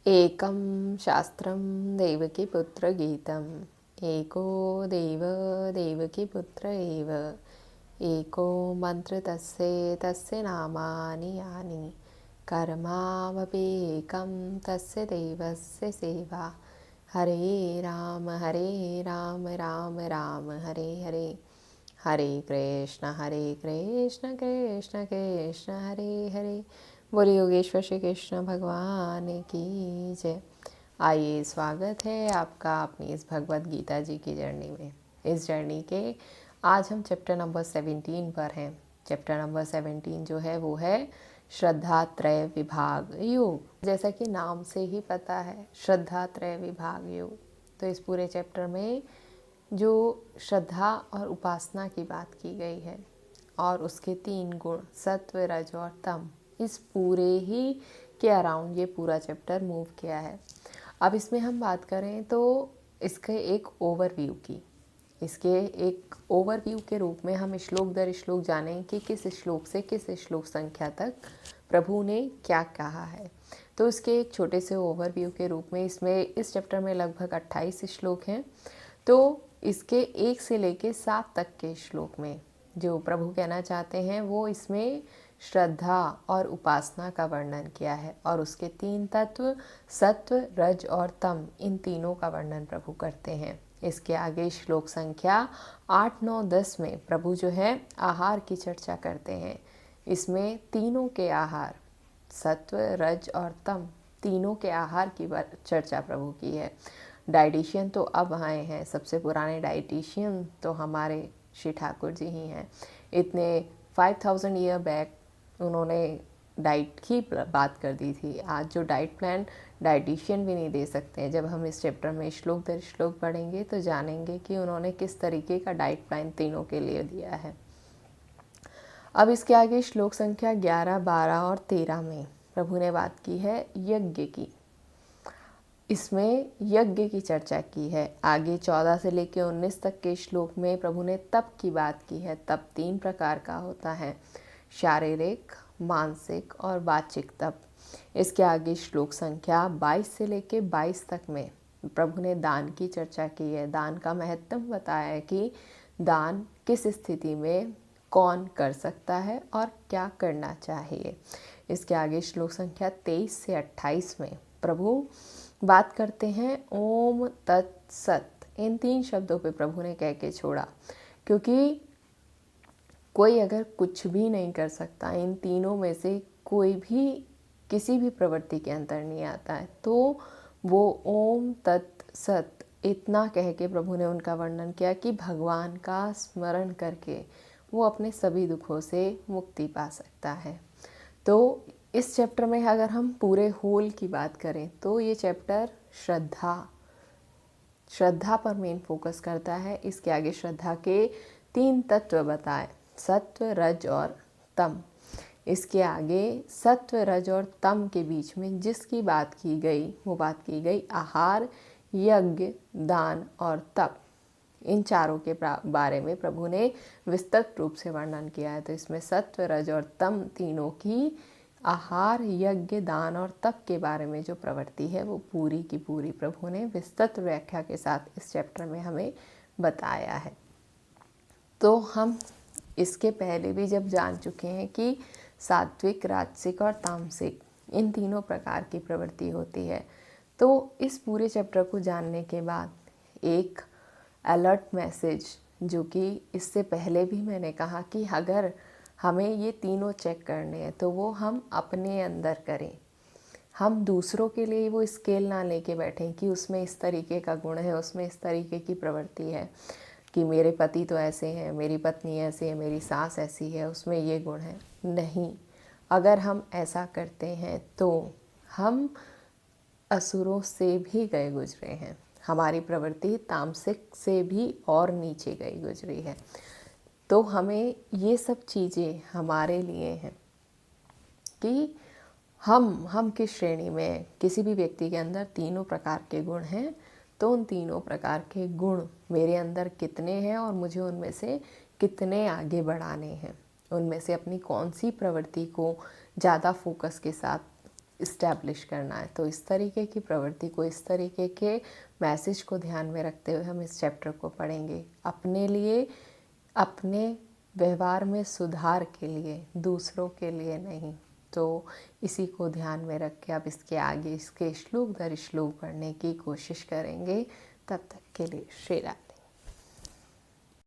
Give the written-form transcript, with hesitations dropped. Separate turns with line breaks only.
एकं शास्त्रं देवकीपुत्रगीतम् एको देव देवकीपुत्र एव एको मन्त्र तस्य नामानि यानि कर्मावपि एकं तस्य देवस्य सेवा हरे राम राम राम हरे हरे हरे कृष्ण कृष्ण कृष्ण हरे हरे। बोले योगेश्वर श्री कृष्ण भगवान की जय। आइए, स्वागत है आपका अपनी इस भगवत गीता जी की जर्नी में। इस जर्नी के आज हम चैप्टर नंबर 17 पर हैं। चैप्टर नंबर 17 जो है वो है श्रद्धा त्रय विभाग योग। जैसा कि नाम से ही पता है, श्रद्धा त्रय विभाग योग। तो इस पूरे चैप्टर में जो श्रद्धा और उपासना की बात की गई है और उसके 3 गुण सत्व रज और तम, इस पूरे ही के अराउंड ये पूरा चैप्टर मूव किया है। अब इसमें हम बात करें तो इसके एक ओवरव्यू की, इसके एक ओवरव्यू के रूप में हम श्लोक दर श्लोक जानें कि किस श्लोक से किस श्लोक संख्या तक प्रभु ने क्या कहा है। तो इसके एक छोटे से ओवरव्यू के रूप में इस चैप्टर में लगभग 28 श्लोक हैं। तो इसके 1 से लेके 7 तक के श्लोक में जो प्रभु कहना चाहते हैं वो इसमें श्रद्धा और उपासना का वर्णन किया है और उसके 3 तत्व सत्व रज और तम, इन तीनों का वर्णन प्रभु करते हैं। इसके आगे श्लोक संख्या 8, 9, 10 में प्रभु जो है आहार की चर्चा करते हैं। इसमें तीनों के आहार सत्व रज और तम, तीनों के आहार की चर्चा प्रभु की है। डाइटिशियन तो अब आए हैं, सबसे पुराने डाइटिशियन तो हमारे श्री ठाकुर जी ही हैं। इतने 5000 ईयर बैक उन्होंने डाइट की बात कर दी थी। आज जो डाइट प्लान डाइटिशियन भी नहीं दे सकते हैं। जब हम इस चैप्टर में श्लोक दर श्लोक पढ़ेंगे तो जानेंगे कि उन्होंने किस तरीके का डाइट प्लान तीनों के लिए दिया है। अब इसके आगे श्लोक संख्या 11, 12 और 13 में प्रभु ने बात की है यज्ञ की। इसमें यज्ञ की चर्चा की है। आगे 14 से लेकर 19 तक के श्लोक में प्रभु ने तप की बात की है। तप 3 प्रकार का होता है, शारीरिक, मानसिक और वाचिक तप। इसके आगे श्लोक संख्या 22 से लेकर 22 तक में प्रभु ने दान की चर्चा की है। दान का महत्व बताया है कि दान किस स्थिति में कौन कर सकता है और क्या करना चाहिए। इसके आगे श्लोक संख्या 23 से 28 में प्रभु बात करते हैं ओम तत्सत। इन 3 शब्दों पे प्रभु ने कह के छोड़ा, क्योंकि कोई अगर कुछ भी नहीं कर सकता, इन तीनों में से कोई भी किसी भी प्रवृत्ति के अंदर नहीं आता है, तो वो ओम तत्सत इतना कह के प्रभु ने उनका वर्णन किया कि भगवान का स्मरण करके वो अपने सभी दुखों से मुक्ति पा सकता है। तो इस चैप्टर में अगर हम पूरे होल की बात करें तो ये चैप्टर श्रद्धा पर मेन फोकस करता है। इसके आगे श्रद्धा के 3 तत्व बताए, सत्व रज और तम। इसके आगे सत्व रज और तम के बीच में जिसकी बात की गई वो बात की गई आहार, यज्ञ, दान और तप। इन चारों के बारे में प्रभु ने विस्तृत रूप से वर्णन किया है। तो इसमें सत्व रज और तम तीनों की आहार, यज्ञ, दान और तप के बारे में जो प्रवृत्ति है वो पूरी की पूरी प्रभु ने विस्तृत व्याख्या के साथ इस चैप्टर में हमें बताया है। तो हम इसके पहले भी जब जान चुके हैं कि सात्विक, राजसिक और तामसिक इन तीनों प्रकार की प्रवृत्ति होती है। तो इस पूरे चैप्टर को जानने के बाद एक अलर्ट मैसेज, जो कि इससे पहले भी मैंने कहा कि अगर हमें ये तीनों चेक करने हैं तो वो हम अपने अंदर करें। हम दूसरों के लिए वो स्केल ना लेके बैठें कि उसमें इस तरीके का गुण है, उसमें इस तरीके की प्रवृत्ति है, कि मेरे पति तो ऐसे हैं, मेरी पत्नी ऐसी है, मेरी सास ऐसी है, उसमें ये गुण है। नहीं, अगर हम ऐसा करते हैं तो हम असुरों से भी गए गुजरे हैं। हमारी प्रवृत्ति तामसिक से भी और नीचे गई गुजरी है। तो हमें ये सब चीज़ें हमारे लिए हैं कि हम किस श्रेणी में, किसी भी व्यक्ति के अंदर तीनों प्रकार के गुण हैं, तो उन तीनों प्रकार के गुण मेरे अंदर कितने हैं और मुझे उनमें से कितने आगे बढ़ाने हैं। उनमें से अपनी कौन सी प्रवृत्ति को ज़्यादा फोकस के साथ इस्टेब्लिश करना है। तो इस तरीके की प्रवृत्ति को, इस तरीके के मैसेज को ध्यान में रखते हुए हम इस चैप्टर को पढ़ेंगे, अपने लिए, अपने व्यवहार में सुधार के लिए, दूसरों के लिए नहीं। तो इसी को ध्यान में रख के अब इसके आगे इसके श्लोक दर श्लोक पढ़ने की कोशिश करेंगे। तब तक के लिए श्री राम।